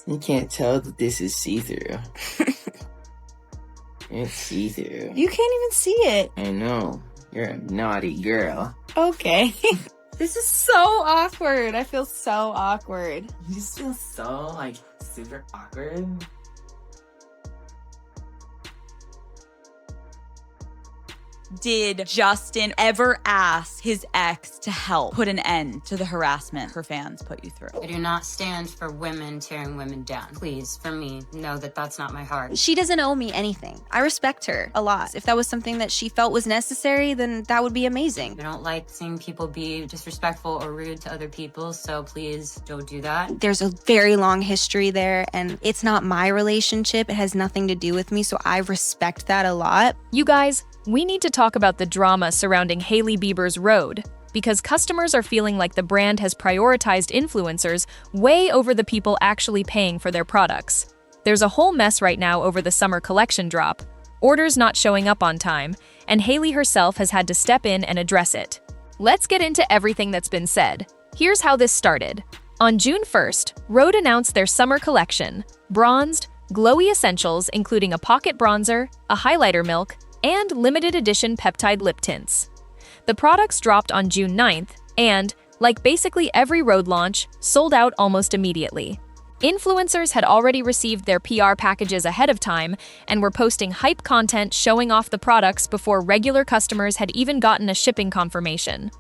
You can't tell that this is see-through. It's see-through. You can't even see it. I know. You're a naughty girl. Okay. This is so awkward. I feel so awkward. You just feel so, super awkward. Did Justin ever ask his ex to help put an end to the harassment her fans put you through? I do not stand for women tearing women down. Please, for me, know that that's not my heart. She doesn't owe me anything. I respect her a lot. If that was something that she felt was necessary, then that would be amazing. I don't like seeing people be disrespectful or rude to other people, so please don't do that. There's a very long history there, and it's not my relationship. It has nothing to do with me, so I respect that a lot. You guys, we need to talk about the drama surrounding Hailey Bieber's Rhode, because customers are feeling like the brand has prioritized influencers way over the people actually paying for their products. There's a whole mess right now over the summer collection drop, orders not showing up on time, and Hailey herself has had to step in and address it. Let's get into everything that's been said. Here's how this started. On June 1st, Rhode announced their summer collection, bronzed, glowy essentials including a pocket bronzer, a highlighter milk, and limited edition peptide lip tints. The products dropped on June 9th and, like basically every Rhode launch, sold out almost immediately. Influencers had already received their PR packages ahead of time and were posting hype content showing off the products before regular customers had even gotten a shipping confirmation.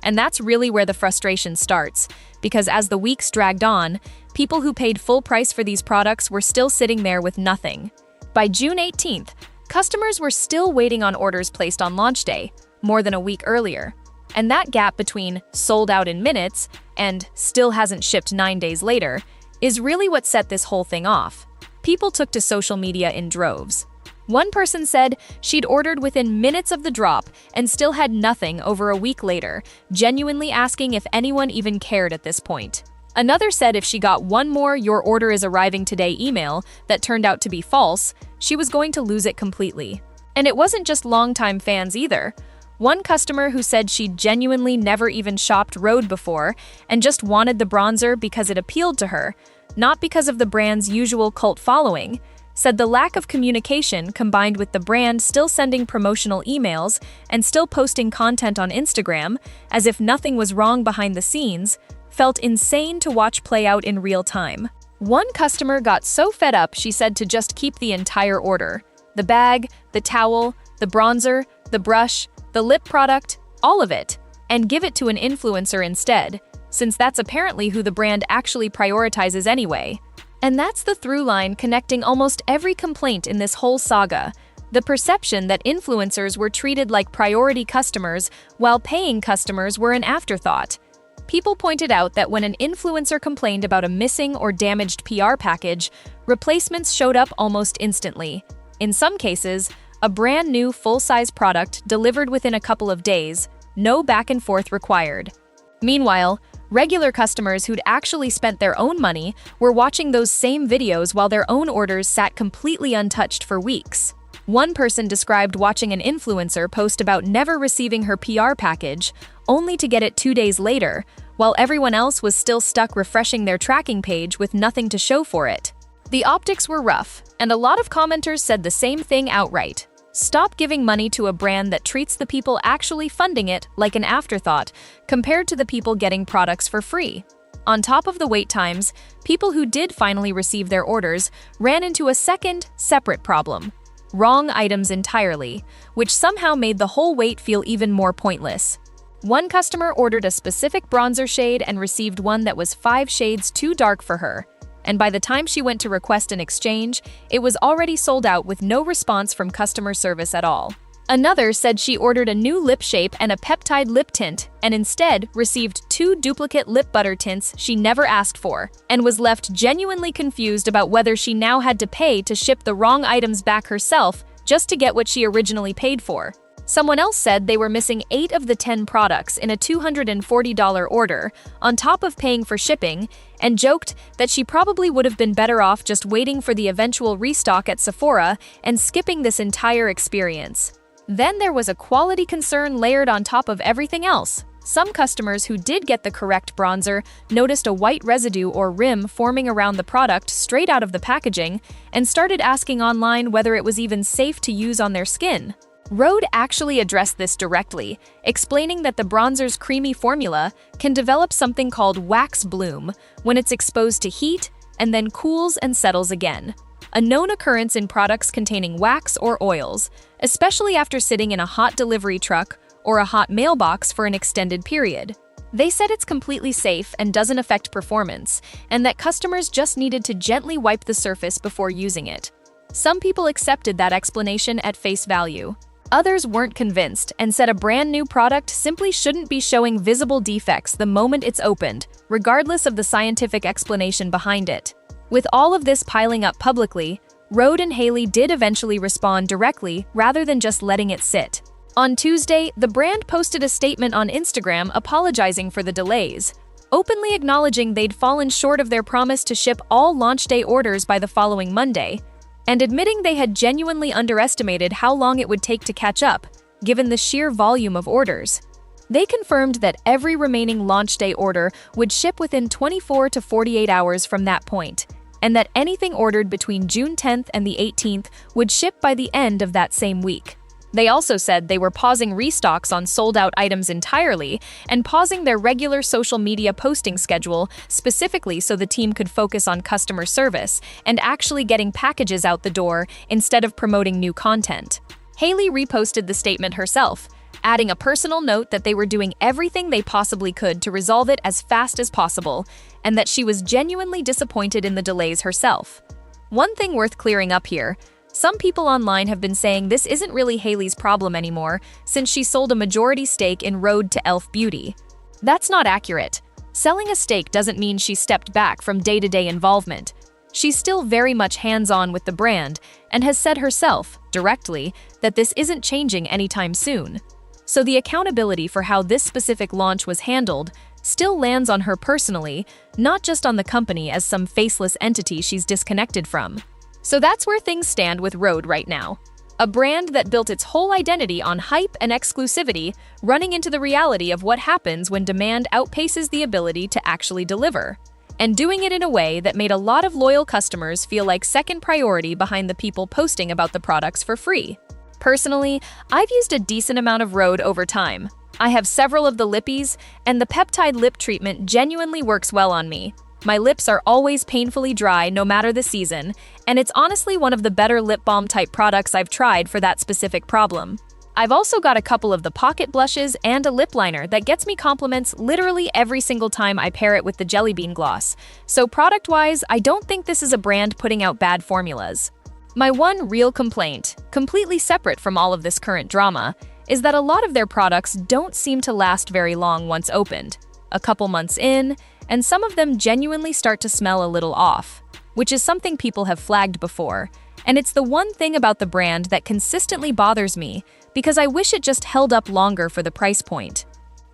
And that's really where the frustration starts, because as the weeks dragged on, people who paid full price for these products were still sitting there with nothing. By June 18th, customers were still waiting on orders placed on launch day, more than a week earlier. And that gap between sold out in minutes and still hasn't shipped 9 days later is really what set this whole thing off. People took to social media in droves. One person said she'd ordered within minutes of the drop and still had nothing over a week later, genuinely asking if anyone even cared at this point. Another said if she got one more "your order is arriving today" email that turned out to be false, she was going to lose it completely. And it wasn't just longtime fans either. One customer who said she'd genuinely never even shopped Rhode before and just wanted the bronzer because it appealed to her, not because of the brand's usual cult following, said the lack of communication combined with the brand still sending promotional emails and still posting content on Instagram as if nothing was wrong behind the scenes felt insane to watch play out in real time. One customer got so fed up she said to just keep the entire order. The bag, the towel, the bronzer, the brush, the lip product, all of it, and give it to an influencer instead, since that's apparently who the brand actually prioritizes anyway. And that's the through line connecting almost every complaint in this whole saga. The perception that influencers were treated like priority customers while paying customers were an afterthought. People pointed out that when an influencer complained about a missing or damaged PR package, replacements showed up almost instantly. In some cases, a brand new full-size product delivered within a couple of days, no back and forth required. Meanwhile, regular customers who'd actually spent their own money were watching those same videos while their own orders sat completely untouched for weeks. One person described watching an influencer post about never receiving her PR package, only to get it 2 days later, while everyone else was still stuck refreshing their tracking page with nothing to show for it. The optics were rough, and a lot of commenters said the same thing outright. Stop giving money to a brand that treats the people actually funding it like an afterthought, compared to the people getting products for free. On top of the wait times, people who did finally receive their orders ran into a second, separate problem. Wrong items entirely, which somehow made the whole wait feel even more pointless. One customer ordered a specific bronzer shade and received one that was 5 shades too dark for her, and by the time she went to request an exchange, it was already sold out with no response from customer service at all. Another said she ordered a new lip shape and a peptide lip tint, and instead received 2 duplicate lip butter tints she never asked for, and was left genuinely confused about whether she now had to pay to ship the wrong items back herself just to get what she originally paid for. Someone else said they were missing 8 of the 10 products in a $240 order, on top of paying for shipping, and joked that she probably would have been better off just waiting for the eventual restock at Sephora and skipping this entire experience. Then there was a quality concern layered on top of everything else. Some customers who did get the correct bronzer noticed a white residue or rim forming around the product straight out of the packaging and started asking online whether it was even safe to use on their skin. Rhode actually addressed this directly, explaining that the bronzer's creamy formula can develop something called wax bloom when it's exposed to heat and then cools and settles again. A known occurrence in products containing wax or oils, especially after sitting in a hot delivery truck or a hot mailbox for an extended period. They said it's completely safe and doesn't affect performance, and that customers just needed to gently wipe the surface before using it. Some people accepted that explanation at face value. Others weren't convinced and said a brand new product simply shouldn't be showing visible defects the moment it's opened, regardless of the scientific explanation behind it. With all of this piling up publicly, Rhode and Hailey did eventually respond directly rather than just letting it sit. On Tuesday, the brand posted a statement on Instagram apologizing for the delays, openly acknowledging they'd fallen short of their promise to ship all launch day orders by the following Monday, and admitting they had genuinely underestimated how long it would take to catch up, given the sheer volume of orders. They confirmed that every remaining launch day order would ship within 24 to 48 hours from that point, and that anything ordered between June 10th and the 18th would ship by the end of that same week. They also said they were pausing restocks on sold-out items entirely and pausing their regular social media posting schedule specifically so the team could focus on customer service and actually getting packages out the door instead of promoting new content. Hailey reposted the statement herself, adding a personal note that they were doing everything they possibly could to resolve it as fast as possible, and that she was genuinely disappointed in the delays herself. One thing worth clearing up here: some people online have been saying this isn't really Hailey's problem anymore since she sold a majority stake in Rhode to Elf Beauty. That's not accurate. Selling a stake doesn't mean she stepped back from day-to-day involvement. She's still very much hands-on with the brand and has said herself, directly, that this isn't changing anytime soon. So the accountability for how this specific launch was handled still lands on her personally, not just on the company as some faceless entity she's disconnected from. So that's where things stand with Rhode right now. A brand that built its whole identity on hype and exclusivity, running into the reality of what happens when demand outpaces the ability to actually deliver. And doing it in a way that made a lot of loyal customers feel like second priority behind the people posting about the products for free. Personally, I've used a decent amount of Rhode over time. I have several of the lippies, and the peptide lip treatment genuinely works well on me. My lips are always painfully dry no matter the season, and it's honestly one of the better lip balm type products I've tried for that specific problem. I've also got a couple of the pocket blushes and a lip liner that gets me compliments literally every single time I pair it with the Jelly Bean gloss, so product-wise, I don't think this is a brand putting out bad formulas. My one real complaint, completely separate from all of this current drama, is that a lot of their products don't seem to last very long once opened. A couple months in, and some of them genuinely start to smell a little off, which is something people have flagged before, and it's the one thing about the brand that consistently bothers me because I wish it just held up longer for the price point.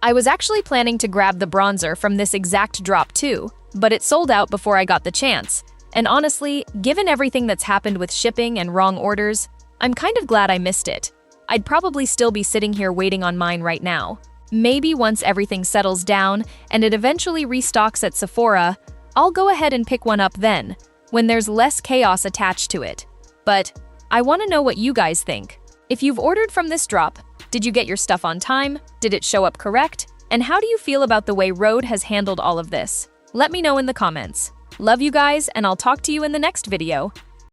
I was actually planning to grab the bronzer from this exact drop too, but it sold out before I got the chance, and honestly, given everything that's happened with shipping and wrong orders, I'm kind of glad I missed it. I'd probably still be sitting here waiting on mine right now. Maybe once everything settles down and it eventually restocks at Sephora, I'll go ahead and pick one up then, when there's less chaos attached to it. But I want to know what you guys think. If you've ordered from this drop, did you get your stuff on time? Did it show up correct? And how do you feel about the way Rhode has handled all of this? Let me know in the comments. Love you guys, and I'll talk to you in the next video.